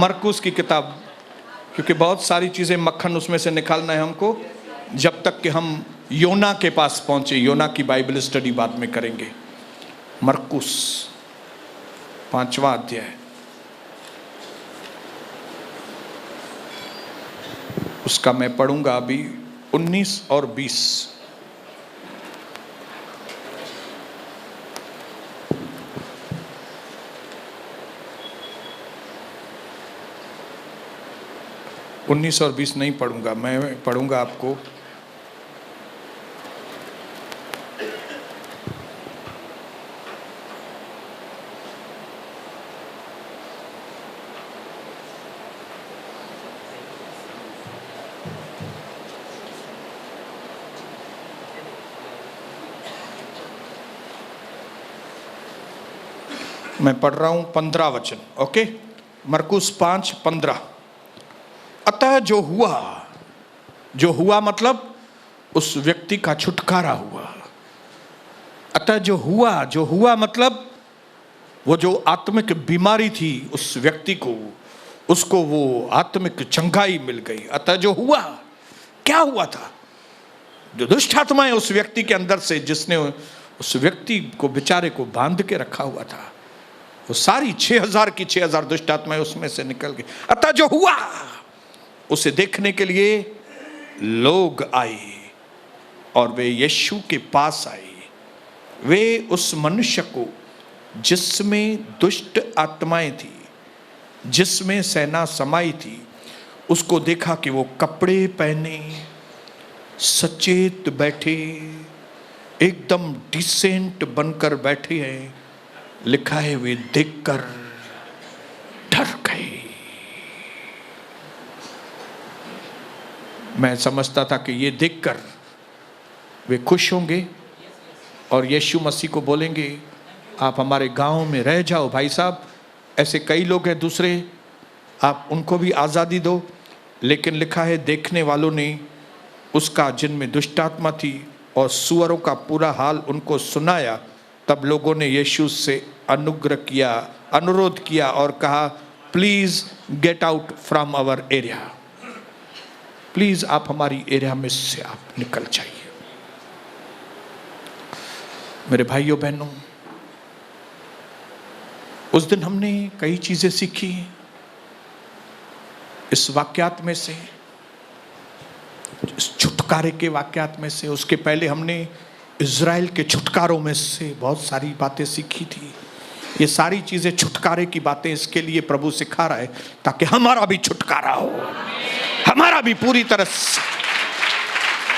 मरकुस की किताब, क्योंकि बहुत सारी चीज़ें मक्खन उसमें से निकालना है हमको, जब तक कि हम योना के पास पहुंचे। योना की बाइबल स्टडी बाद में करेंगे। मरकुस 5वां अध्याय, उसका मैं पढ़ूंगा अभी 19 और 20। उन्नीस और 20 नहीं पढ़ूंगा, मैं पढ़ूंगा आपको 15 वचन। ओके, मरकुस 5:15। अतः जो हुआ मतलब उस व्यक्ति का छुटकारा हुआ। अतः जो हुआ मतलब वो जो आत्मिक बीमारी थी उस व्यक्ति को, उसको वो आत्मिक चंगाई मिल गई। अतः जो हुआ, क्या हुआ था? जो दुष्ट आत्माएं उस व्यक्ति के अंदर से, जिसने उस व्यक्ति को बेचारे को बांध के रखा हुआ था, वो सारी 6000 की 6000 दुष्ट आत्माएं उसमें से निकल गई। अतः जो हुआ, उसे देखने के लिए लोग आए और वे यीशु के पास आए। वे उस मनुष्य को जिसमें दुष्ट आत्माएं थी, जिसमें सेना समाई थी, उसको देखा कि वो कपड़े पहने सचेत बैठे, एकदम डिसेंट बनकर बैठे हैं। लिखा है वे देखकर डर गए। मैं समझता था कि ये देखकर वे खुश होंगे और यीशु मसीह को बोलेंगे आप हमारे गांव में रह जाओ भाई साहब, ऐसे कई लोग हैं दूसरे, आप उनको भी आज़ादी दो। लेकिन लिखा है देखने वालों ने उसका, जिनमें दुष्टात्मा थी और सुअरों का पूरा हाल उनको सुनाया। तब लोगों ने यीशु से अनुरोध किया और कहा please get out from our area, please आप हमारी एरिया में से आप निकल जाइए। मेरे भाइयों बहनों, उस दिन हमने कई चीजें सीखी इस वाक्यात में से, इस छुटकारे के वाक्यात में से। उसके पहले हमने इज़राइल के छुटकारों में से बहुत सारी बातें सीखी थी। ये सारी चीजें छुटकारे की बातें इसके लिए प्रभु सिखा रहा है ताकि हमारा भी छुटकारा हो, हमारा भी पूरी तरह से।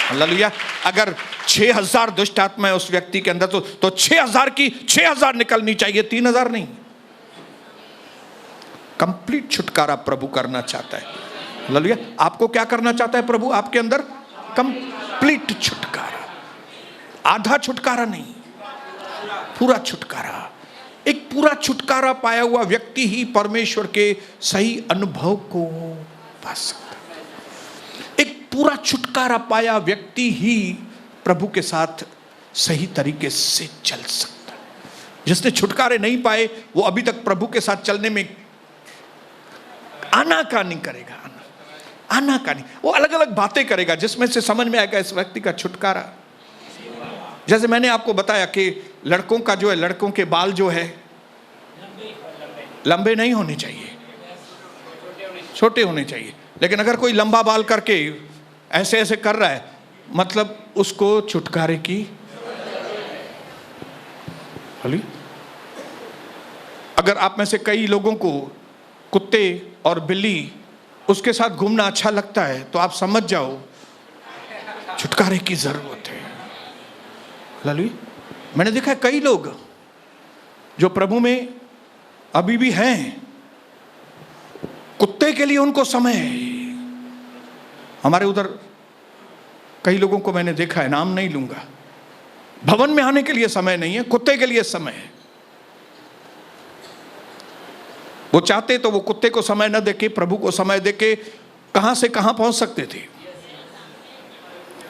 हालेलुया। अगर 6000 दुष्ट आत्माएं उस व्यक्ति के अंदर तो 6000 की 6000 निकलनी चाहिए, 3000 नहीं। कंप्लीट छुटकारा प्रभु करना चाहता है। हालेलुया। आपको क्या करना चाहता है प्रभु? आपके अंदर कंप्लीट छुटकारा, आधा छुटकारा नहीं, पूरा छुटकारा। एक पूरा छुटकारा पाया हुआ व्यक्ति ही परमेश्वर के सही अनुभव को पा सकता है। एक पूरा छुटकारा पाया व्यक्ति ही प्रभु के साथ सही तरीके से चल सकता है। जिसने छुटकारे नहीं पाए वो अभी तक प्रभु के साथ चलने में आनाकानी करेगा, आनाकानी। वो अलग अलग बातें करेगा जिसमें से समझ में आएगा इस व्यक्ति का छुटकारा। जैसे मैंने आपको बताया कि लड़कों का जो है, लड़कों के बाल जो है लंबे नहीं होने चाहिए, छोटे होने चाहिए। लेकिन अगर कोई लंबा बाल करके ऐसे ऐसे कर रहा है, मतलब उसको छुटकारे की। अगर आप में से कई लोगों को कुत्ते और बिल्ली उसके साथ घूमना अच्छा लगता है तो आप समझ जाओ छुटकारे की जरूरत है। मैंने देखा है कई लोग जो प्रभु में अभी भी हैं, कुत्ते के लिए उनको समय है। हमारे उधर कई लोगों को मैंने देखा है, नाम नहीं लूंगा, भवन में आने के लिए समय नहीं है, कुत्ते के लिए समय है। वो चाहते तो वो कुत्ते को समय न देके प्रभु को समय देके कहां से कहां पहुंच सकते थे।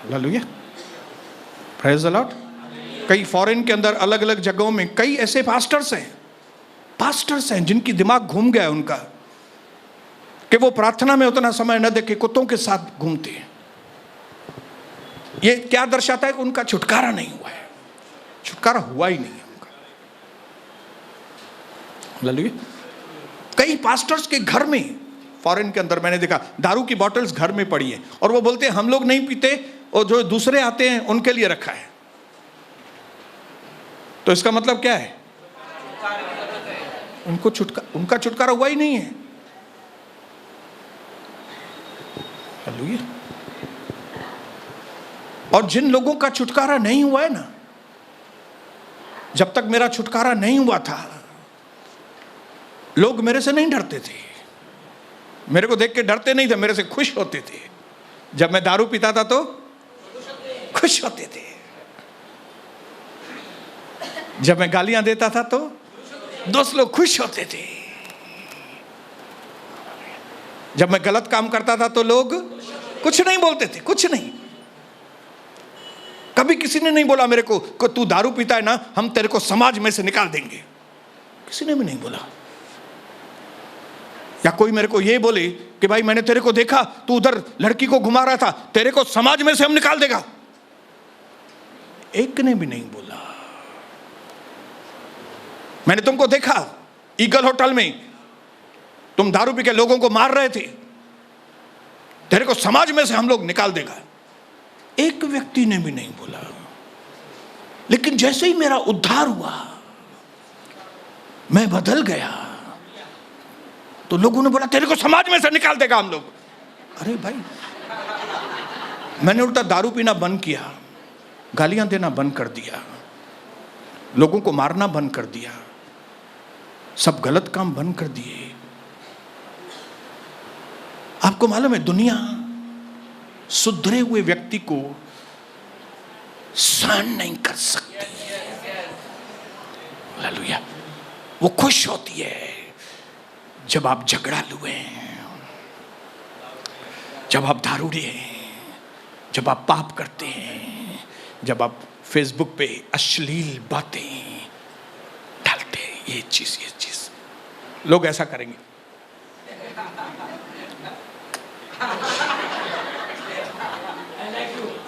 Hallelujah, praise the Lord. कई फॉरेन के अंदर अलग अलग जगहों में कई ऐसे पास्टर्स हैं जिनकी दिमाग घूम गया उनका। कि वो प्रार्थना में उतना समय न दे के कुत्तों के साथ घूमते हैं। ये क्या दर्शाता है कि उनका छुटकारा नहीं हुआ है, छुटकारा हुआ ही नहीं है उनका। कई पास्टर्स के घर में, फॉरेन के अंदर मैंने देखा, दारू की बॉटल्स घर में पड़ी है और वो बोलते हैं हम लोग नहीं पीते और जो दूसरे आते हैं उनके लिए रखा है। तो इसका मतलब क्या है? उनका छुटकारा हुआ ही नहीं है। हालेलुया। और जिन लोगों का छुटकारा नहीं हुआ है ना, जब तक मेरा छुटकारा नहीं हुआ था, लोग मेरे से नहीं डरते थे, मेरे को देख के डरते नहीं थे, मेरे से खुश होते थे। जब मैं दारू पीता था तो खुश होते थे, जब मैं गालियां देता था तो दोस्त लोग खुश होते थे, जब मैं गलत काम करता था तो लोग कुछ नहीं बोलते थे, कुछ नहीं। कभी किसी ने नहीं बोला मेरे को तू दारू पीता है ना, हम तेरे को समाज में से निकाल देंगे, किसी ने भी नहीं बोला। या कोई मेरे को ये बोले कि भाई मैंने तेरे को देखा तू उधर लड़की को घुमा रहा था, तेरे को समाज में से हम निकाल देगा, एक ने भी नहीं बोला। मैंने तुमको देखा ईगल होटल में, तुम दारू पी के लोगों को मार रहे थे, तेरे को समाज में से हम लोग निकाल देगा, एक व्यक्ति ने भी नहीं बोला। लेकिन जैसे ही मेरा उद्धार हुआ, मैं बदल गया, तो लोगों ने बोला तेरे को समाज में से निकाल देगा हम लोग। अरे भाई, मैंने उल्टा दारू पीना बंद किया, गालियां देना बंद कर दिया, लोगों को मारना बंद कर दिया, सब गलत काम बंद कर दिए। आपको मालूम है दुनिया सुधरे हुए व्यक्ति को सहन नहीं कर सकती। हालेलुया। वो खुश होती है जब आप झगड़ालू हैं, जब आप दारूड़े हैं, जब आप पाप करते हैं, जब आप फेसबुक पे अश्लील बातें डालते हैं, ये चीज लोग ऐसा करेंगे।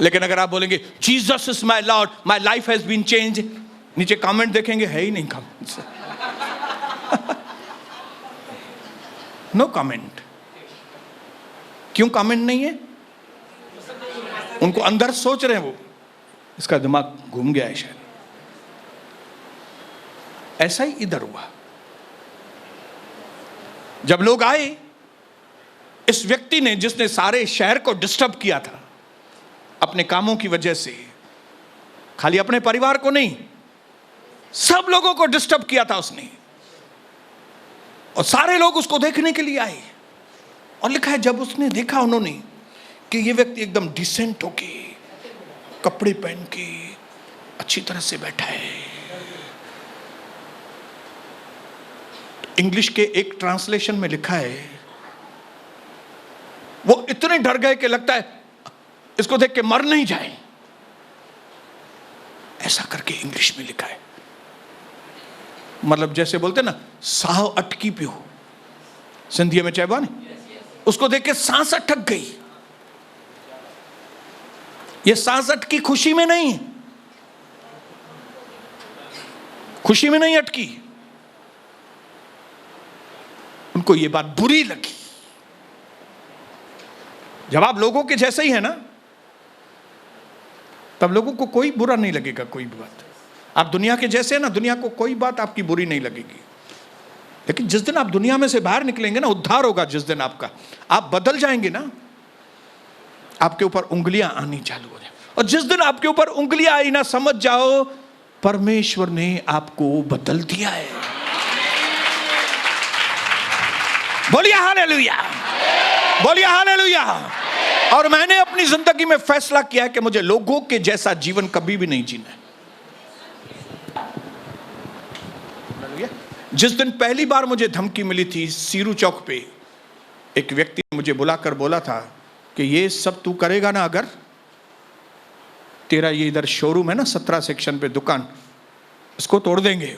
लेकिन अगर आप बोलेंगे Jesus is my lord, my life has been change, नीचे कमेंट देखेंगे, है ही नहीं कमेंट, नो कमेंट। क्यों कमेंट नहीं है? उनको अंदर सोच रहे हैं, वो इसका दिमाग घूम गया है शायद। ऐसा ही इधर हुआ। जब लोग आए, इस व्यक्ति ने जिसने सारे शहर को डिस्टर्ब किया था अपने कामों की वजह से, खाली अपने परिवार को नहीं, सब लोगों को डिस्टर्ब किया था उसने, और सारे लोग उसको देखने के लिए आए। और लिखा है जब उसने देखा उन्होंने कि ये व्यक्ति एकदम डिसेंट होके, कपड़े पहन के अच्छी तरह से बैठा है। इंग्लिश के एक ट्रांसलेशन में लिखा है, वो इतने डर गए कि लगता है इसको देख के मर नहीं जाए, ऐसा करके इंग्लिश में लिखा है। मतलब जैसे बोलते ना, साव अटकी पियो, सिंधिया में चाहे बानी, उसको देख के सांस अटक गई। ये सांस अटकी खुशी में नहीं, खुशी में नहीं अटकी, उनको ये बात बुरी लगी। जब आप लोगों के जैसे ही है ना, तब लोगों को कोई बुरा नहीं लगेगा, कोई भी बात। आप दुनिया के जैसे हैं ना, दुनिया को कोई बात आपकी बुरी नहीं लगेगी। लेकिन जिस दिन आप दुनिया में से बाहर निकलेंगे ना, उद्धार होगा जिस दिन आपका, आप बदल जाएंगे ना, आपके ऊपर उंगलियां आनी चालू हो जाए। और जिस दिन आपके ऊपर उंगलियां आई ना, समझ जाओ परमेश्वर ने आपको बदल दिया है। बोलिए हालेलुया, बोलिए हालेलुया। और मैंने अपनी जिंदगी में फैसला किया है कि मुझे लोगों के जैसा जीवन कभी भी नहीं जीना है। जिस दिन पहली बार मुझे धमकी मिली थी सीरू चौक पे, एक व्यक्ति ने मुझे बुलाकर बोला था कि ये सब तू करेगा ना, अगर तेरा ये इधर शोरूम है ना 17 सेक्शन पे दुकान, इसको तोड़ देंगे।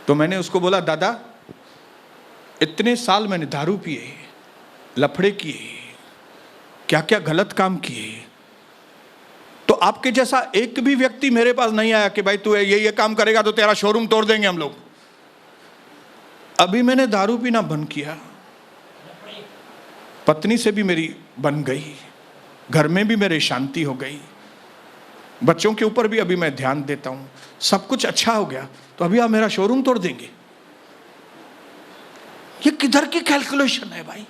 तो मैंने उसको बोला दादा इतने साल मैंने दारू पिए, लफड़े किए, क्या क्या गलत काम किए, तो आपके जैसा एक भी व्यक्ति मेरे पास नहीं आया कि भाई तू ये काम करेगा तो तेरा शोरूम तोड़ देंगे हम लोग। अभी मैंने दारू पीना बंद किया, पत्नी से भी मेरी बन गई, घर में भी मेरे शांति हो गई, बच्चों के ऊपर भी अभी मैं ध्यान देता हूं, सब कुछ अच्छा हो गया, तो अभी आप मेरा शोरूम तोड़ देंगे? ये किधर की कैलकुलेशन है भाई?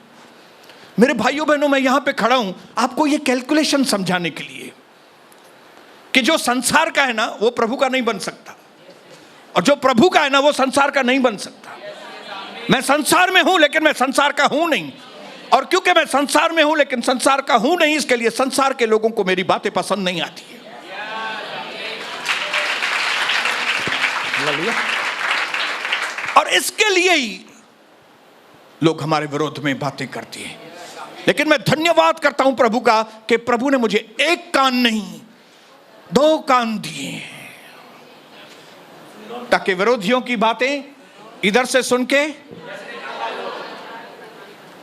मेरे भाइयों बहनों, मैं यहां पे खड़ा हूं आपको ये कैलकुलेशन समझाने के लिए कि जो संसार का है ना वो प्रभु का नहीं बन सकता, और जो प्रभु का है ना वो संसार का नहीं बन सकता। मैं संसार में हूं लेकिन मैं संसार का हूं नहीं, और क्योंकि मैं संसार में हूं लेकिन संसार का हूं नहीं, इसके लिए संसार के लोगों को मेरी बातें पसंद नहीं आती है। और इसके लिए ही लोग हमारे विरोध में बातें करते हैं। लेकिन मैं धन्यवाद करता हूं प्रभु का कि प्रभु ने मुझे एक कान नहीं 2 कान दिए, ताकि विरोधियों की बातें इधर से सुन के,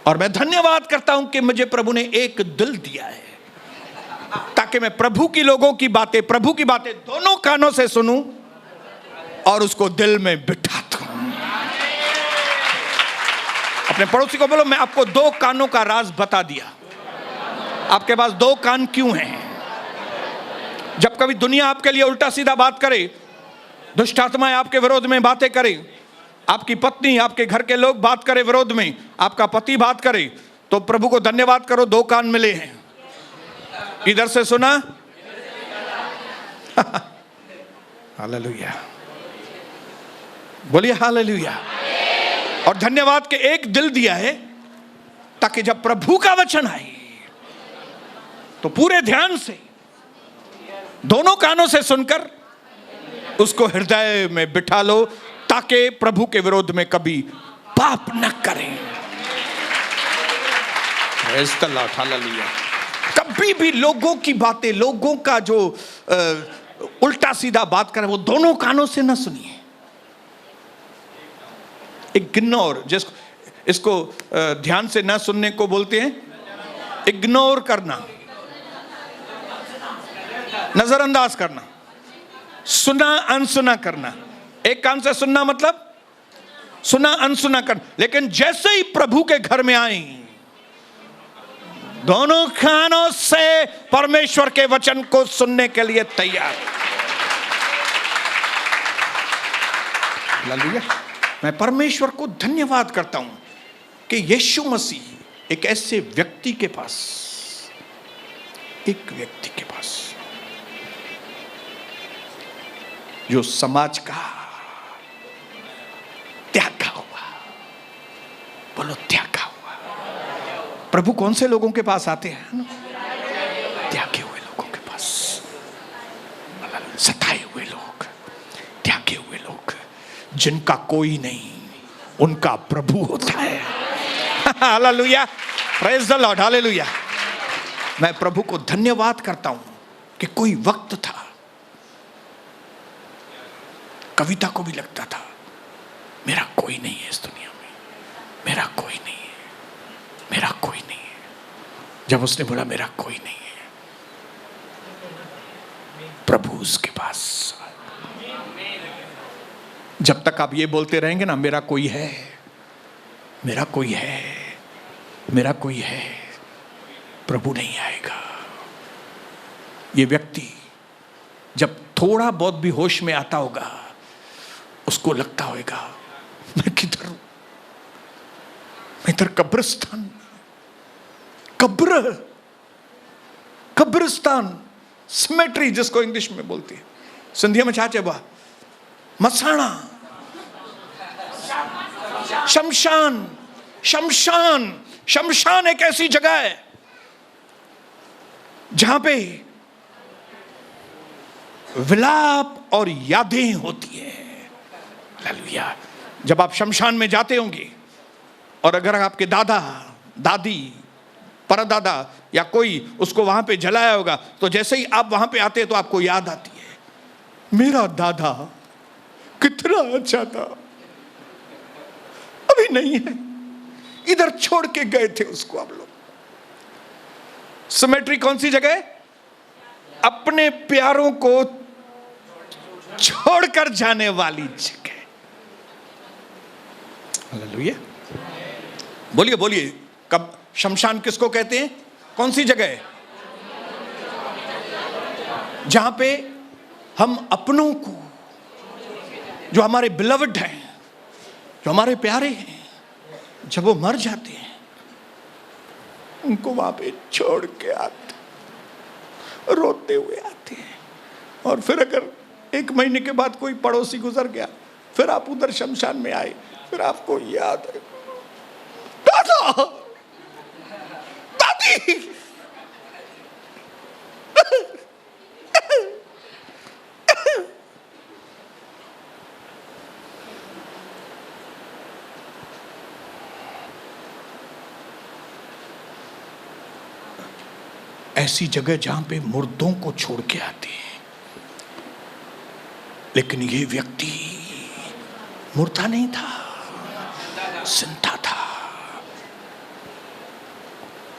और मैं धन्यवाद करता हूं कि मुझे प्रभु ने एक दिल दिया है, ताकि मैं प्रभु की लोगों की बातें, प्रभु की बातें दोनों कानों से सुनूं और उसको दिल में बिठाता हूं। अपने पड़ोसी को बोलो, मैं आपको 2 कानों का राज बता दिया। आपके पास 2 कान क्यों हैं? जब कभी दुनिया आपके लिए उल्टा सीधा बात करे, दुष्ट आत्माएं आपके विरोध में बातें करे, आपकी पत्नी, आपके घर के लोग बात करे विरोध में, आपका पति बात करे, तो प्रभु को धन्यवाद करो, 2 कान मिले हैं। इधर से सुना, हालेलुया, बोलिए हालेलुया। और धन्यवाद के एक दिल दिया है, ताकि जब प्रभु का वचन आए तो पूरे ध्यान से दोनों कानों से सुनकर उसको हृदय में बिठा लो, ताकि प्रभु के विरोध में कभी पाप न करें। हालेलुया। कभी भी लोगों की बातें, लोगों का जो उल्टा सीधा बात करे, वो दोनों कानों से न सुनिए। इग्नोर, जिसको इसको ध्यान से न सुनने को बोलते हैं इग्नोर करना, नजरअंदाज करना, सुना अनसुना करना। एक कान से सुनना मतलब सुना अनसुना करना, लेकिन जैसे ही प्रभु के घर में आए, दोनों कानों से परमेश्वर के वचन को सुनने के लिए तैयार। हालेलुया। मैं परमेश्वर को धन्यवाद करता हूं कि यीशु मसीह एक ऐसे व्यक्ति के पास, एक व्यक्ति के पास जो समाज का त्यागा हुआ, बोलो त्यागा हुआ। प्रभु कौन से लोगों के पास आते हैं? त्यागे हुए लोगों के पास, सताए हुए लोग, त्यागे हुए लोग, जिनका कोई नहीं, उनका प्रभु होता है। Hallelujah, praise the Lord, hallelujah. मैं प्रभु को धन्यवाद करता हूं कि कोई वक्त था, कविता को भी लगता था मेरा कोई नहीं है इस दुनिया में, मेरा कोई नहीं है, मेरा कोई नहीं है। जब उसने बोला मेरा कोई नहीं है, प्रभु उसके पास। जब तक आप ये बोलते रहेंगे ना, मेरा कोई है, मेरा कोई है, मेरा कोई है, प्रभु नहीं आएगा। ये व्यक्ति जब थोड़ा बहुत भी होश में आता होगा, उसको लगता होगा मैं किधर हूं, मैं इधर कब्रिस्तान, कब्रिस्तान, सिमेट्री जिसको इंग्लिश में बोलते हैं, सिंधी में छा चइबो आहे, मसाणा, शमशान। शमशान, शमशान एक ऐसी जगह है जहां पे विलाप और यादें होती है। हालेलुया। जब आप शमशान में जाते होंगे, और अगर आपके दादा, दादी, परदादा या कोई उसको वहां पे जलाया होगा, तो जैसे ही आप वहां पे आते हैं तो आपको याद आती है, मेरा दादा कितना अच्छा था, अभी नहीं है, इधर छोड़ के गए थे उसको आप लोग। सिमेट्री कौन सी जगह? अपने प्यारों को छोड़कर जाने वाली जगह। हालेलुया। बोलिए बोलिए, कब शमशान किसको कहते हैं? कौन सी जगह है? जहां पे हम अपनों को, जो हमारे बिलवड हैं, जो हमारे प्यारे हैं, जब वो मर जाते हैं उनको वहां पे छोड़ के आते, रोते हुए आते हैं। और फिर अगर 1 महीने के बाद कोई पड़ोसी गुजर गया, फिर आप उधर शमशान में आए, फिर आपको याद है, दादा दादी ऐसी जगह जहां पे मुर्दों को छोड़ के आते हैं। लेकिन ये व्यक्ति मुर्दा नहीं था, जिंदा था।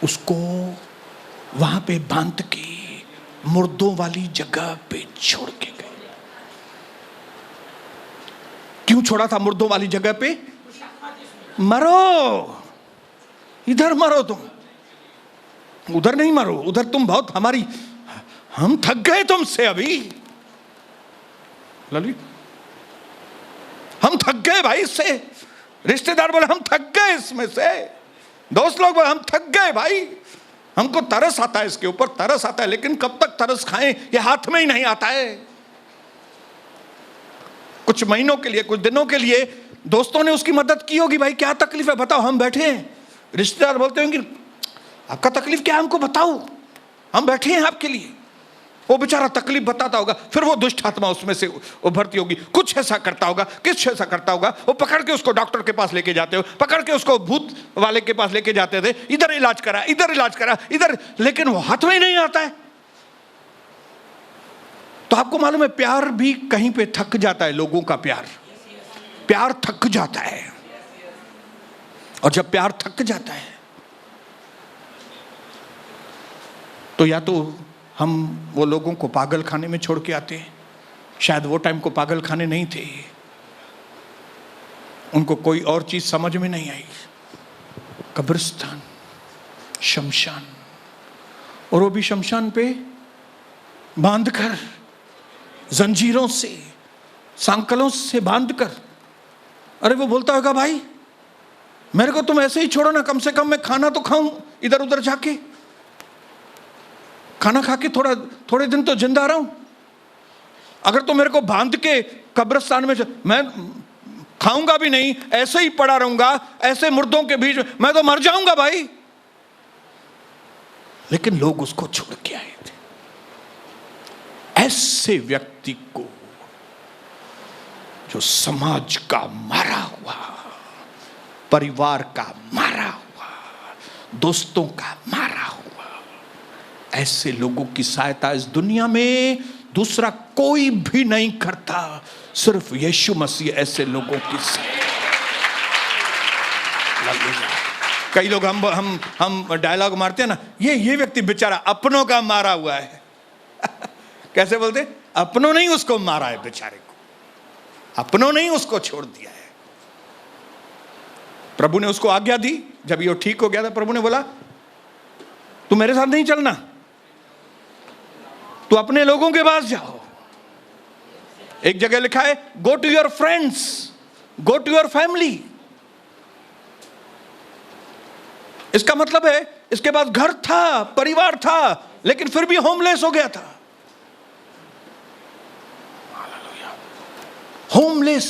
उसको वहां पे बांध के मुर्दों वाली जगह पे छोड़ के गए। क्यों छोड़ा था मुर्दों वाली जगह पे? मरो, इधर मरो, तुम उधर नहीं मरो। उधर तुम बहुत हम थक गए तुमसे अभी ललित, हम थक गए भाई इससे। रिश्तेदार बोले हम थक गए इसमें से। दोस्त लोग बोले हम थक गए भाई, हमको तरस आता है, इसके ऊपर तरस आता है, लेकिन कब तक तरस खाएं, ये हाथ में ही नहीं आता है। कुछ महीनों के लिए, कुछ दिनों के लिए दोस्तों ने उसकी मदद की होगी, भाई क्या तकलीफ है बताओ, हम बैठे हैं। रिश्तेदार बोलते होंगे आपका तकलीफ क्या है, हमको बताओ, हम बैठे हैं आपके लिए। वो बेचारा तकलीफ बताता होगा, फिर वो दुष्ट आत्मा उसमें से उभरती होगी, कुछ ऐसा करता होगा, किस ऐसा करता होगा, वो पकड़ के उसको डॉक्टर के पास लेके जाते हो, पकड़ के उसको भूत वाले के पास लेके जाते थे, इधर इलाज करा, इधर इलाज करा, इधर, लेकिन वो हाथ में ही नहीं आता है। तो आपको मालूम है प्यार भी कहीं पे थक जाता है। लोगों का प्यार थक जाता है। और जब प्यार थक जाता है तो या तो हम वो लोगों को पागल खाने में छोड़ के आते हैं। शायद वो टाइम को पागल खाने नहीं थे, उनको कोई और चीज समझ में नहीं आई। कब्रिस्तान, शमशान, और वो भी शमशान पे बांधकर, जंजीरों से, सांकलों से बांधकर। अरे वो बोलता होगा भाई मेरे को तुम ऐसे ही छोड़ो ना, कम से कम मैं खाना तो खाऊं इधर उधर जाके, खाना खा के थोड़े दिन तो जिंदा रहूं। अगर तो मेरे को बांध के कब्रिस्तान में, मैं खाऊंगा भी नहीं, ऐसे ही पड़ा रहूंगा, ऐसे मुर्दों के बीच में, मैं तो मर जाऊंगा भाई। लेकिन लोग उसको छोड़ के आए थे। ऐसे व्यक्ति को, जो समाज का मारा हुआ, परिवार का मारा हुआ, दोस्तों का मारा हुआ, ऐसे लोगों की सहायता इस दुनिया में दूसरा कोई भी नहीं करता, सिर्फ यीशु मसीह ऐसे लोगों की सहायता। कई लोग हम डायलॉग मारते हैं ना, ये व्यक्ति बेचारा अपनों का मारा हुआ है। कैसे बोलते? अपनों नहीं उसको मारा है, बेचारे को अपनों नहीं उसको छोड़ दिया है। प्रभु ने उसको आज्ञा दी, जब ये ठीक हो गया था, प्रभु ने बोला तू मेरे साथ नहीं चलना, तो अपने लोगों के पास जाओ। एक जगह लिखा है go to your friends, go to your family. इसका मतलब है इसके पास घर था, परिवार था, लेकिन फिर भी होमलेस हो गया था। होमलेस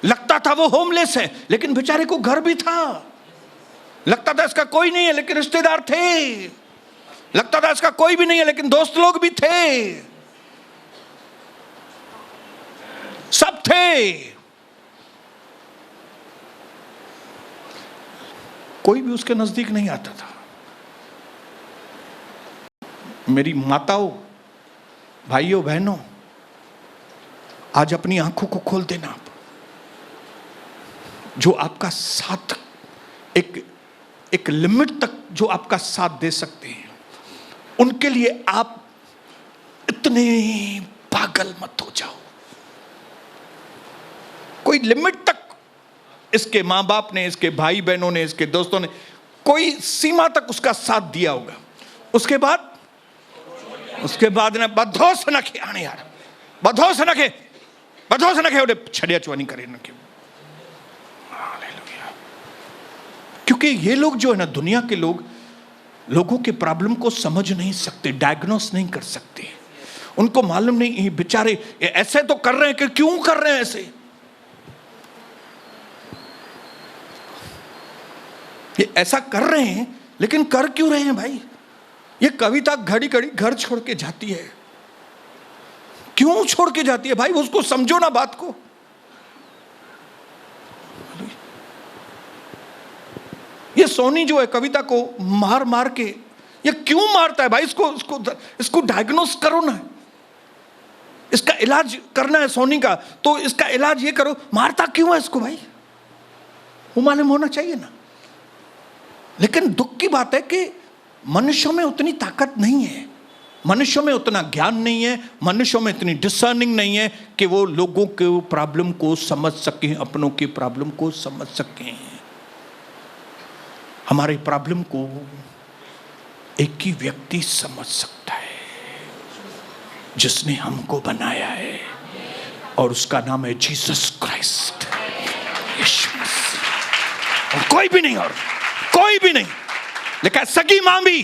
लगता था, वो होमलेस है, लेकिन बेचारे को घर भी था। लगता था इसका कोई नहीं है, लेकिन रिश्तेदार थे। लगता था इसका कोई भी नहीं है, लेकिन दोस्त लोग भी थे, सब थे। कोई भी उसके नजदीक नहीं आता था। मेरी माताओं, भाइयों, बहनों, आज अपनी आंखों को खोल देना। आप जो आपका साथ एक एक लिमिट तक जो आपका साथ दे सकते हैं, उनके लिए आप इतने पागल मत हो जाओ। कोई लिमिट तक इसके मां बाप ने, इसके भाई बहनों ने, इसके दोस्तों ने कोई सीमा तक उसका साथ दिया होगा। उसके बाद ने बधोस नखे आने यार, बधोस नखे उन्हें छड़िया चुवानी करे न क्यों। क्योंकि ये लोग जो है ना, दुनिया के लोगों के प्रॉब्लम को समझ नहीं सकते, डायग्नोस नहीं कर सकते। उनको मालूम नहीं, ये बेचारे ऐसे तो कर रहे हैं कि क्यों कर रहे हैं ऐसे। ये ऐसा कर रहे हैं लेकिन कर क्यों रहे हैं भाई। ये कविता घड़ी घड़ी घर छोड़ के जाती है, क्यों छोड़ के जाती है भाई, उसको समझो ना बात को। ये सोनी जो है कविता को मार मार के, ये क्यों मारता है भाई, इसको डायग्नोस करो ना। इसका इलाज करना है सोनी का, तो इसका इलाज ये करो। मारता क्यों है इसको भाई, वो मालूम होना चाहिए ना। लेकिन दुख की बात है कि मनुष्यों में उतनी ताकत नहीं है, मनुष्यों में उतना ज्ञान नहीं है, मनुष्यों में इतनी डिसर्निंग नहीं है कि वो लोगों के प्रॉब्लम को समझ सकें, अपनों की प्रॉब्लम को समझ सकें। हमारे प्रॉब्लम को एक ही व्यक्ति समझ सकता है, जिसने हमको बनाया है, और उसका नाम है जीसस क्राइस्ट, यीशु मसीह। और कोई भी नहीं, और कोई भी नहीं। लेकिन सगी मां भी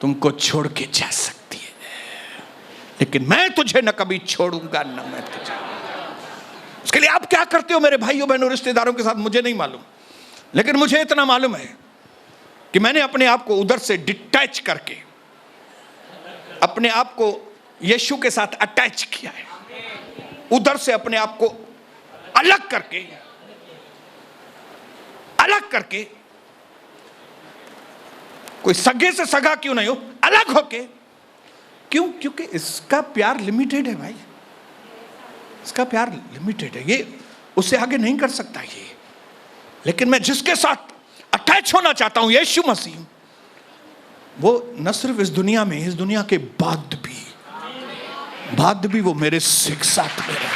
तुमको छोड़ के जा सकती है, लेकिन मैं तुझे न कभी छोड़ूंगा न मैं तुझे। उसके लिए आप क्या करते हो मेरे भाइयों बहनों रिश्तेदारों के साथ मुझे नहीं मालूम, लेकिन मुझे इतना मालूम है कि मैंने अपने आप को उधर से डिटैच करके अपने आप को यीशु के साथ अटैच किया है। उधर से अपने आप को अलग करके कोई सगे से सगा क्यों नहीं हो, अलग होके। क्यों? क्योंकि इसका प्यार लिमिटेड है भाई, इसका प्यार लिमिटेड है, ये उससे आगे नहीं कर सकता ये। लेकिन मैं जिसके साथ अटैच होना चाहता हूं, यीशु मसीह, वो न सिर्फ इस दुनिया में, इस दुनिया के बाद भी वो मेरे साथ में है।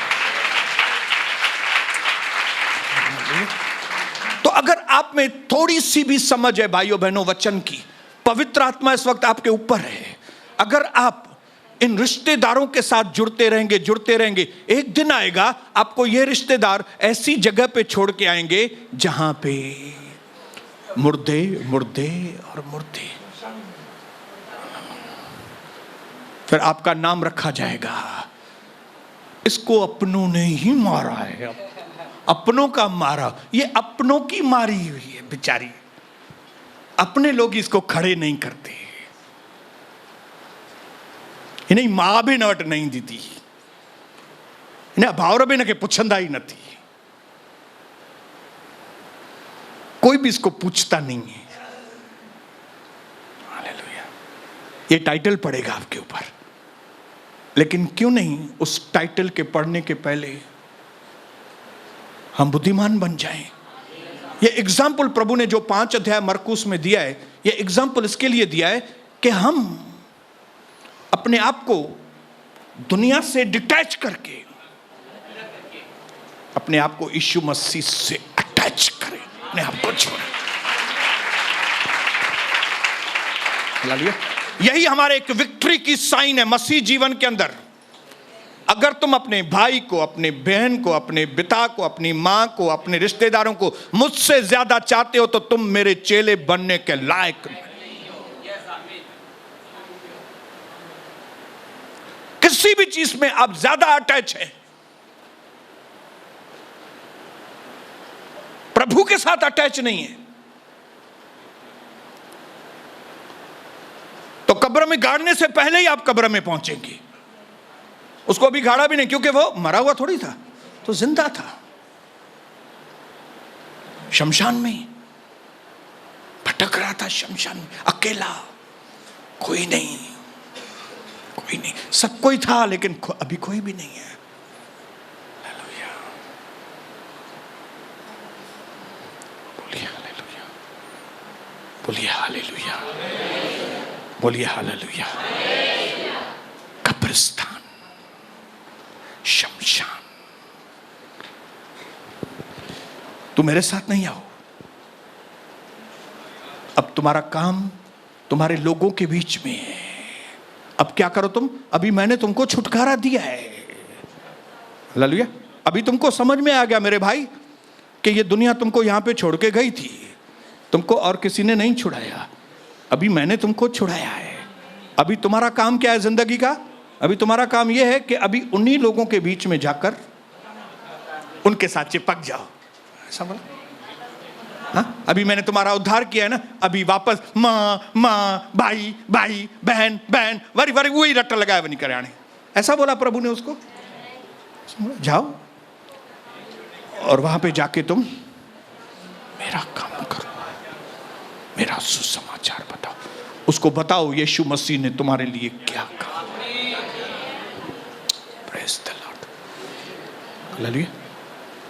तो अगर आप में थोड़ी सी भी समझ है भाइयों बहनों वचन की, पवित्र आत्मा इस वक्त आपके ऊपर है। अगर आप इन रिश्तेदारों के साथ जुड़ते रहेंगे, एक दिन आएगा आपको ये रिश्तेदार ऐसी जगह पे छोड़ के आएंगे जहां पे मुर्दे और मुर्दे। फिर आपका नाम रखा जाएगा, इसको अपनों ने ही मारा है, अपनों का मारा। ये अपनों की मारी हुई है बेचारी, अपने लोग इसको खड़े नहीं करते। इन्हें मां भी नट नहीं दी थी, इन्हें भावर भी न के पुछंदा ही न थी, कोई भी इसको पूछता नहीं है। हालेलुया। ये टाइटल पड़ेगा आपके ऊपर, लेकिन क्यों नहीं उस टाइटल के पढ़ने के पहले हम बुद्धिमान बन जाएं। ये एग्जाम्पल प्रभु ने जो 5 अध्याय मरकुस में दिया है, ये एग्जाम्पल इसके लिए दिया है कि हम अपने आप को दुनिया से डिटैच करके अपने आप को यीशु मसीह से अटैच करें, अपने आप को छोड़ें। यही हमारे एक विक्ट्री की साइन है मसीह जीवन के अंदर। अगर तुम अपने भाई को, अपने बहन को, अपने पिता को, अपनी मां को, अपने रिश्तेदारों को मुझसे ज्यादा चाहते हो तो तुम मेरे चेले बनने के लायक नहीं। किसी भी चीज में आप ज्यादा अटैच हैं, प्रभु के साथ अटैच नहीं है, तो कब्र में गाड़ने से पहले ही आप कब्र में पहुंचेंगे। उसको अभी गाड़ा भी नहीं, क्योंकि वो मरा हुआ थोड़ी था, तो जिंदा था, शमशान में भटक रहा था, शमशान में अकेला, कोई नहीं। सब कोई था लेकिन अभी कोई भी नहीं है। हालेलुया, बोलिए हालेलुया। बोलिए हालेलुया, बोलिए हालेलुया। कब्रिस्तान, शमशान। तुम मेरे साथ नहीं आओ। अब तुम्हारा काम तुम्हारे लोगों के बीच में है। अब क्या करो तुम? अभी मैंने तुमको छुटकारा दिया है। हालेलुया। अभी तुमको समझ में आ गया मेरे भाई कि ये दुनिया तुमको यहां पे छोड़ के गई थी, तुमको और किसी ने नहीं छुड़ाया, अभी मैंने तुमको छुड़ाया है। अभी तुम्हारा काम क्या है जिंदगी का? अभी तुम्हारा काम यह है कि अभी उन्हीं लोगों के बीच में जाकर उनके साथ चिपक जाओ। ऐसा बोला? हाँ? अभी मैंने तुम्हारा उद्धार किया है ना, अभी वापस माँ माँ, भाई भाई, बहन बहन, वारी वारी वही रट्टा लगाया बनी कराने। ऐसा बोला प्रभु ने उसको। जाओ और वहां पे जाके तुम मेरा काम करो, मेरा सुसमाचार बताओ। उसको बताओ यीशु मसीह ने तुम्हारे लिए क्या कहा। Praise the Lord. हालेलुया।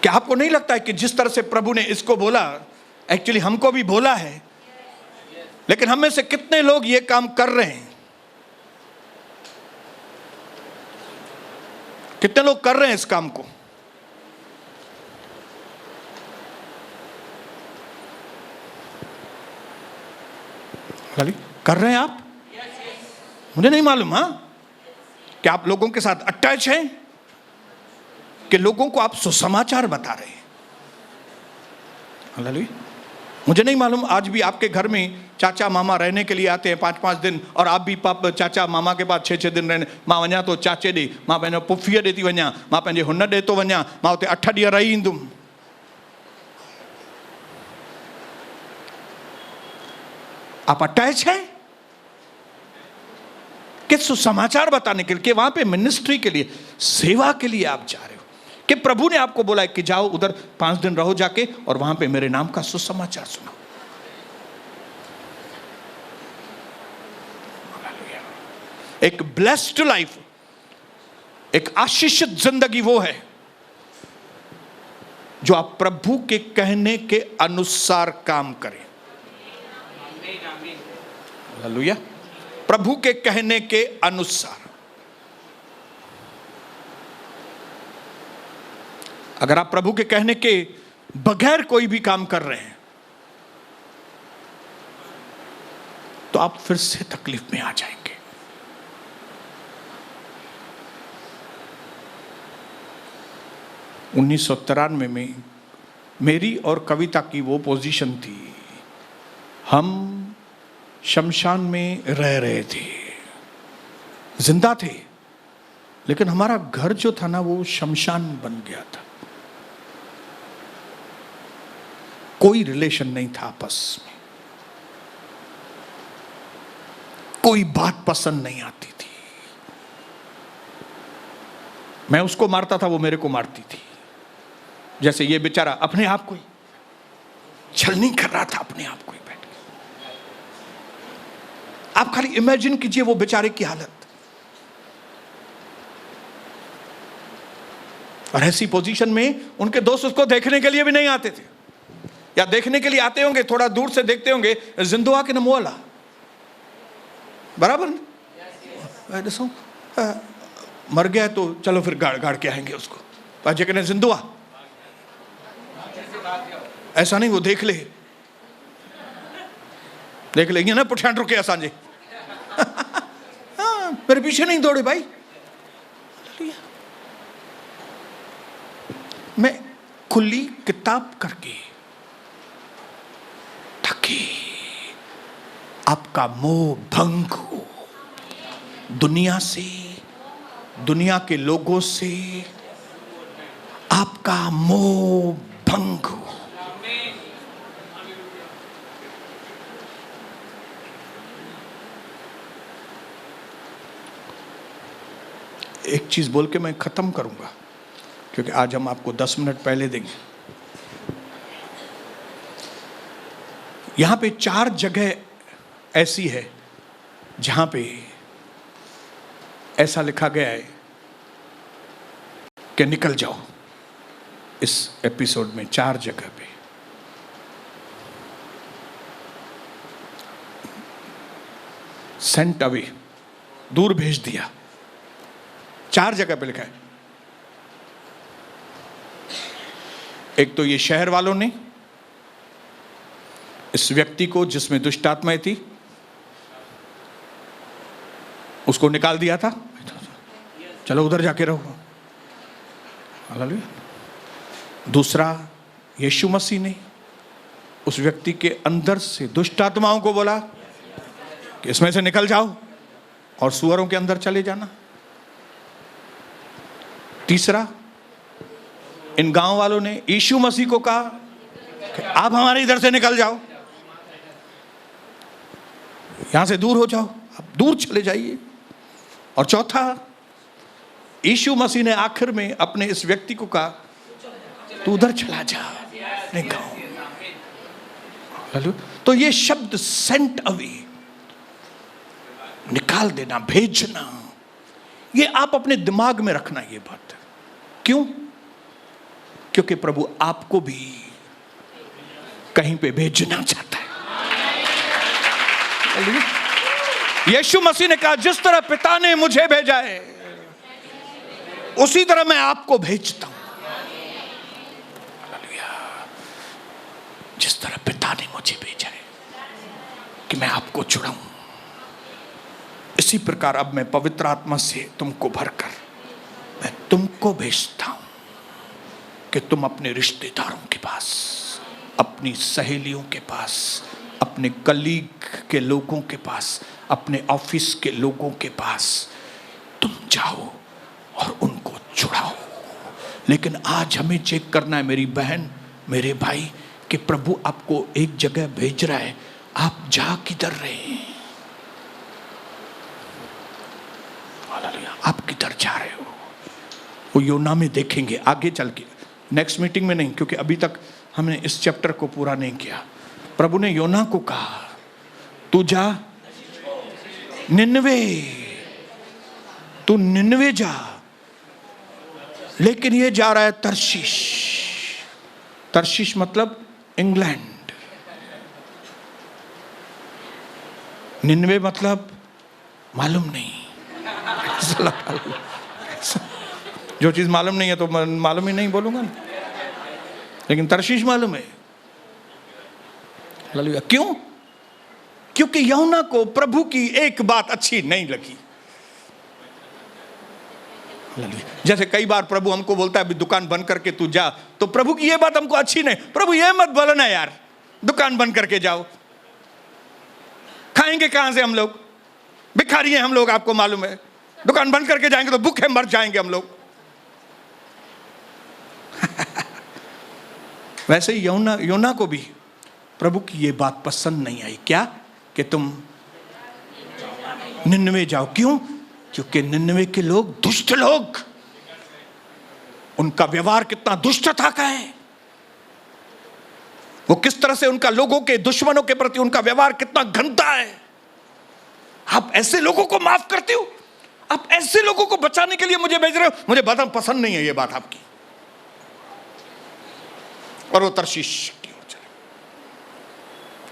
क्या आपको नहीं लगता है कि जिस तरह से प्रभु ने इसको बोला, एक्चुअली हमको भी बोला है, लेकिन हम में से कितने लोग ये काम कर रहे हैं? कितने लोग कर रहे हैं इस काम को? कर रहे हैं आप? मुझे नहीं मालूम। हाँ, क्या आप लोगों के साथ अटैच हैं कि लोगों को आप सुसमाचार बता रहे हैं? हालेलुया। मुझे नहीं मालूम, आज भी आपके घर में चाचा मामा रहने के लिए आते हैं 5-5 दिन, और आप भी चाचा मामा के पास 6-6 दिन रहने। मां वञा तो चाचे ॾे, मां पंहिंजो पुफीअ ॾे थी वञा, मां पंहिंजे हुन ॾे थो वञा, मां उते 8 ॾींहं रही ईंदुमि। आप अटैच हैं कि सुसमाचार बताने के लिए, कि वहां पे मिनिस्ट्री के लिए, सेवा के लिए आप जा रहे हो, कि प्रभु ने आपको बोला है कि जाओ उधर 5 दिन रहो जाके और वहां पे मेरे नाम का सुसमाचार सुनाओ। एक ब्लेस्ड लाइफ, एक आशीषित जिंदगी वो है जो आप प्रभु के कहने के अनुसार काम करें। हालेलुया। प्रभु के कहने के अनुसार। अगर आप प्रभु के कहने के बगैर कोई भी काम कर रहे हैं तो आप फिर से तकलीफ में आ जाएंगे। उन्नीस 1993 में मेरी और कविता की वो पोजीशन थी, हम शमशान में रह रहे थे, जिंदा थे, लेकिन हमारा घर जो था ना वो शमशान बन गया था। कोई रिलेशन नहीं था आपस में, कोई बात पसंद नहीं आती थी। मैं उसको मारता था, वो मेरे को मारती थी। जैसे ये बेचारा अपने आप को ही छलनी कर रहा था, अपने आप को ही बैठ के। आप खाली इमेजिन कीजिए वो बेचारे की हालत। और ऐसी पोजीशन में उनके दोस्त उसको देखने के लिए भी नहीं आते थे, या देखने के लिए आते होंगे, थोड़ा दूर से देखते होंगे, जिंदुआ के नमोला बराबर दसो मर गया तो चलो फिर गाड़ गाड़ के आएंगे उसको, पाजे कहने जिंदुआ। ऐसा नहीं, वो देख ले ये ना पुठियां रुके असांजे। हाँ, मेरे पीछे नहीं दौड़े भाई। मैं खुली किताब करके ताकि आपका मोह भंग हो, दुनिया से, दुनिया के लोगों से आपका मोह भंग हो। एक चीज बोल के मैं खत्म करूंगा, क्योंकि आज हम आपको 10 मिनट पहले देंगे। यहां पे 4 जगह ऐसी है जहां पे ऐसा लिखा गया है कि निकल जाओ। इस एपिसोड में 4 जगह पे सेंट अवे, दूर भेज दिया। 4 जगह पे लिखा है। एक तो ये शहर वालों ने इस व्यक्ति को जिसमें दुष्ट आत्माएं थी उसको निकाल दिया था, चलो उधर जाके रहो। हालेलुया। दूसरा, यीशु मसीह ने उस व्यक्ति के अंदर से दुष्ट आत्माओं को बोला कि इसमें से निकल जाओ और सुअरों के अंदर चले जाना। तीसरा, इन गांव वालों ने यीशु मसीह को कहा कि आप हमारे इधर से निकल जाओ, यहां से दूर हो जाओ, आप दूर चले जाइए। और चौथा, यीशु मसीह ने आखिर में अपने इस व्यक्ति को कहा तू उधर चला जा अपने गांव। तो ये शब्द सेंट अवे, निकाल देना, भेजना, ये आप अपने दिमाग में रखना। ये बात क्यों? क्योंकि प्रभु आपको भी कहीं पे भेजना चाहता है। यीशु मसीह ने कहा जिस तरह पिता ने मुझे भेजा है उसी तरह मैं आपको भेजता हूं। जिस तरह पिता ने मुझे भेजा है कि मैं आपको छुड़ाऊं, इसी प्रकार अब मैं पवित्र आत्मा से तुमको भरकर मैं तुमको भेजता हूं कि तुम अपने रिश्तेदारों के पास, अपनी सहेलियों के पास, अपने कलीग के लोगों के पास, अपने ऑफिस के लोगों के पास तुम जाओ और उनको छुड़ाओ। लेकिन आज हमें चेक करना है मेरी बहन, मेरे भाई, कि प्रभु आपको एक जगह भेज रहा है, आप जा किधर रहे हैं? आप किधर जा रहे हो? वो योना में देखेंगे आगे चल के, नेक्स्ट मीटिंग में नहीं, क्योंकि अभी तक हमने इस चैप्टर को पूरा नहीं किया। प्रभु ने योना को कहा तू जा निन्वे, तू निन्वे जा, लेकिन ये जा रहा है तरशीश। तरशीश मतलब इंग्लैंड, निन्वे मतलब मालूम नहीं। जो चीज मालूम नहीं है तो मालूम ही नहीं बोलूंगा ना, लेकिन तरशीश मालूम है। क्यों? क्योंकि यूहन्ना को प्रभु की एक बात अच्छी नहीं लगी। जैसे कई बार प्रभु हमको बोलता है अभी दुकान बंद करके तू जा, तो प्रभु की ये बात हमको अच्छी नहीं। प्रभु ये मत बोलो ना यार, दुकान बंद करके जाओ, खाएंगे कहां से हम लोग? भिखारी हैं हम लोग, आपको मालूम है। दुकान बंद करके जाएंगे तो भूखे मर जाएंगे हम लोग। वैसे ही यूहन्ना को भी प्रभु की ये बात पसंद नहीं आई। क्या? कि तुम निन्वे जाओ। क्यों? क्योंकि निन्वे के लोग दुष्ट लोग, उनका व्यवहार कितना दुष्टता का है, वो किस तरह से उनका लोगों के दुश्मनों के प्रति उनका व्यवहार कितना गंदा है। आप ऐसे लोगों को माफ करते हो? आप ऐसे लोगों को बचाने के लिए मुझे भेज रहे हो? मुझे बात पसंद नहीं है ये बात आपकी। और वो तरशीश की ओर चले।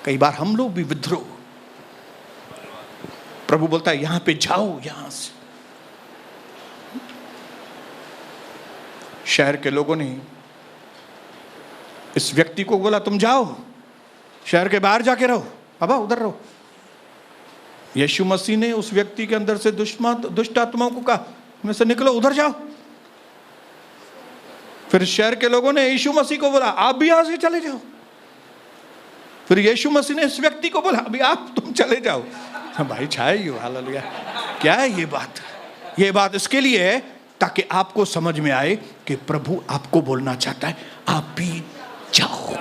कई बार हम लोग भी विद्रोह, प्रभु बोलता है यहां पे जाओ, यहां से। शहर के लोगों ने इस व्यक्ति को बोला तुम जाओ, शहर के बाहर जाके रहो, बाबा उधर रहो। यीशु मसीह ने उस व्यक्ति के अंदर से दुष्ट आत्माओं को कहा में से निकलो, उधर जाओ। फिर शहर के लोगों ने यीशु मसीह को बोला आप भी यहां से चले जाओ। फिर यीशु मसीह ने इस व्यक्ति को बोला अभी आप तुम चले जाओ। भाई छाई हो, हालेलुया। क्या है ये बात? ये बात इसके लिए है ताकि आपको समझ में आए कि प्रभु आपको बोलना चाहता है आप भी जाओ।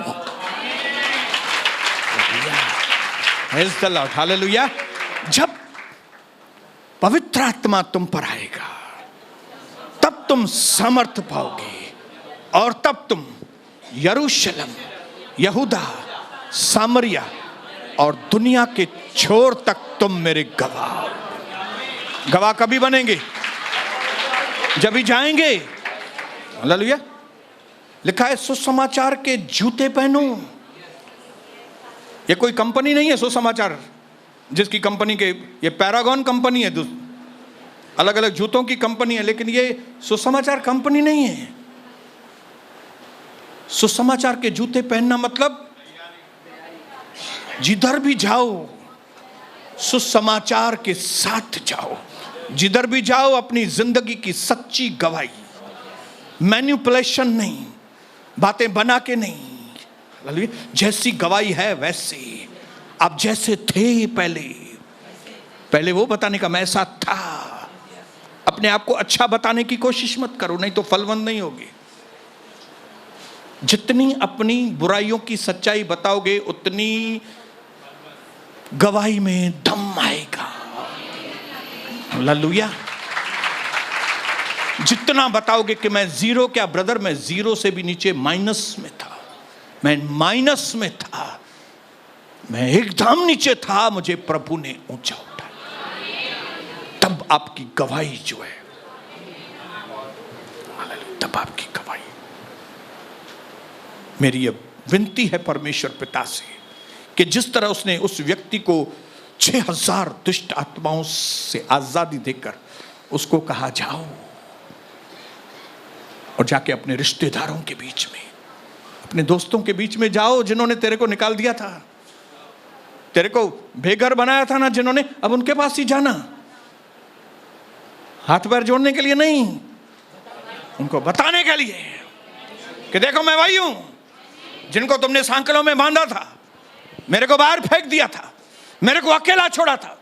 हालेलुया। जब पवित्र आत्मा तुम पर आएगा तब तुम समर्थ पाओगे और तब तुम यरूशलेम, यहूदा, सामरिया और दुनिया के छोर तक तुम मेरे गवाह कभी बनेंगे? जब भी जाएंगे। हालेलुया। लिखा है सुसमाचार के जूते पहनो। ये कोई कंपनी नहीं है सुसमाचार, जिसकी कंपनी के, ये पैरागॉन कंपनी है, अलग अलग जूतों की कंपनी है, लेकिन ये सुसमाचार कंपनी नहीं है। सुसमाचार के जूते पहनना मतलब जिधर भी जाओ सुसमाचार के साथ जाओ, जिधर भी जाओ अपनी जिंदगी की सच्ची गवाही, मैनिपुलेशन नहीं, बातें बना के नहीं, जैसी गवाही है वैसे, आप जैसे थे पहले वो बताने का मैं ऐसा था। अपने आप को अच्छा बताने की कोशिश मत करो, नहीं तो फलवंत नहीं होगी। जितनी अपनी बुराइयों की सच्चाई बताओगे उतनी गवाही में दम आएगा। हालेलुया। जितना बताओगे कि मैं जीरो, क्या ब्रदर, मैं जीरो से भी नीचे माइनस में था, मैं माइनस में था, मैं एकदम नीचे था, मुझे प्रभु ने ऊंचा उठाया, तब आपकी गवाही जो है, तब आपकी गवाही। मेरी ये विनती है परमेश्वर पिता से कि जिस तरह उसने उस व्यक्ति को 6000 दुष्ट आत्माओं से आजादी देकर उसको कहा जाओ और जाके अपने रिश्तेदारों के बीच में, अपने दोस्तों के बीच में जाओ जिन्होंने तेरे को निकाल दिया था, तेरे को बेघर बनाया था ना जिन्होंने, अब उनके पास ही जाना, हाथ पैर जोड़ने के लिए नहीं, उनको बताने के लिए कि देखो मैं वही हूं जिनको तुमने सांकलों में बांधा था, मेरे को बाहर फेंक दिया था, मेरे को अकेला छोड़ा था,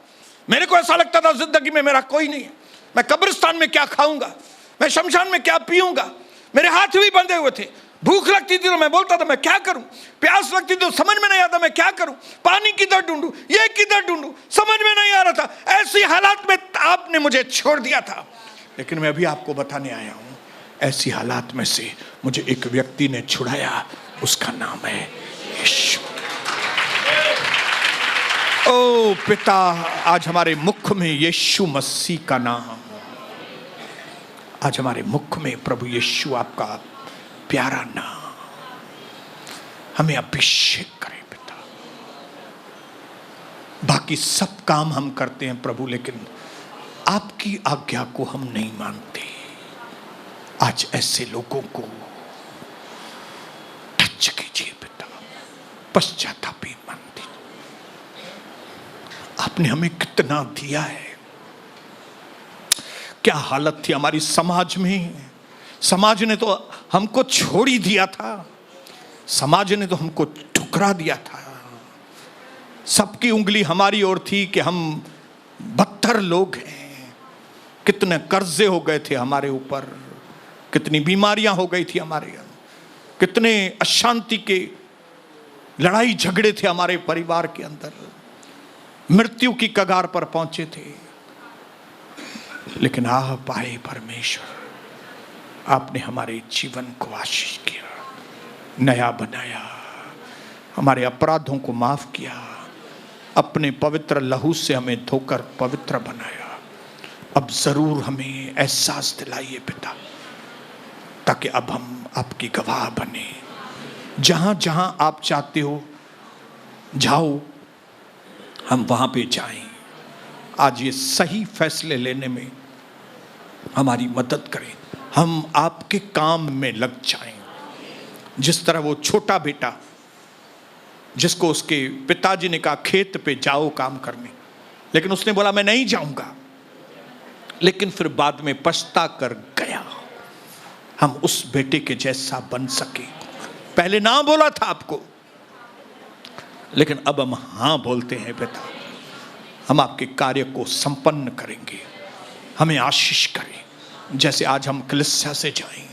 मेरे को ऐसा लगता था जिंदगी में मेरा कोई नहीं है, मैं कब्रिस्तान में क्या खाऊंगा, मैं शमशान में क्या पीऊंगा, मेरे हाथ भी बंधे हुए थे, भूख लगती थी तो मैं बोलता था मैं क्या करूं, प्यास लगती तो समझ में नहीं आता मैं क्या करूं, पानी किधर ढूंढूं, ये किधर ढूंढूं, समझ में नहीं आ रहा था। ऐसी हालात में आपने मुझे छोड़ दिया था, लेकिन मैं अभी आपको बताने आया हूं, ऐसी हालात में से मुझे एक व्यक्ति ने छुड़ाया, उसका नाम है यीशु। ओ पिता, आज हमारे मुख में यीशु मसीह का नाम, आज हमारे मुख में प्रभु यीशु आपका प्यारा नाम, हमें अभिषेक करें पिता। बाकी सब काम हम करते हैं प्रभु, लेकिन आपकी आज्ञा को हम नहीं मानते। आज ऐसे लोगों को टच कीजिए पिता, पश्चातापी मन दीजिए। आपने हमें कितना दिया है, क्या हालत थी हमारी समाज में, समाज ने तो हमको छोड़ ही दिया था, समाज ने तो हमको ठुकरा दिया था, सबकी उंगली हमारी ओर थी कि हम बदतर लोग हैं, कितने कर्जे हो गए थे हमारे ऊपर, कितनी बीमारियां हो गई थी हमारे, कितने अशांति के लड़ाई झगड़े थे हमारे परिवार के अंदर, मृत्यु की कगार पर पहुंचे थे। लेकिन आप आए परमेश्वर, आपने हमारे जीवन को आशीष किया, नया बनाया, हमारे अपराधों को माफ किया, अपने पवित्र लहू से हमें धोकर पवित्र बनाया। अब जरूर हमें एहसास दिलाइए पिता, ताकि अब हम आपकी गवाह बने, जहां जहां आप चाहते हो जाओ, हम वहां पे जाएं। आज ये सही फैसले लेने में हमारी मदद करें, हम आपके काम में लग जाएं। जिस तरह वो छोटा बेटा जिसको उसके पिताजी ने कहा खेत पे जाओ काम करने, लेकिन उसने बोला मैं नहीं जाऊंगा, लेकिन फिर बाद में पछता कर गया। हम उस बेटे के जैसा बन सके। पहले ना बोला था आपको, लेकिन अब हम हाँ बोलते हैं पिता, हम आपके कार्य को संपन्न करेंगे, हमें आशीष करें। जैसे आज हम कलीसिया से जाएं,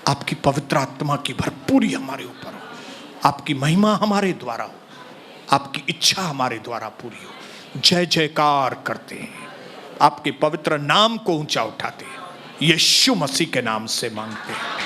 आपकी पवित्र आत्मा की भरपूरी हमारे ऊपर हो, आपकी महिमा हमारे द्वारा हो, आपकी इच्छा हमारे द्वारा पूरी हो। जय जयकार करते हैं, आपके पवित्र नाम को ऊंचा उठाते हैं, यीशु मसीह के नाम से मांगते हैं।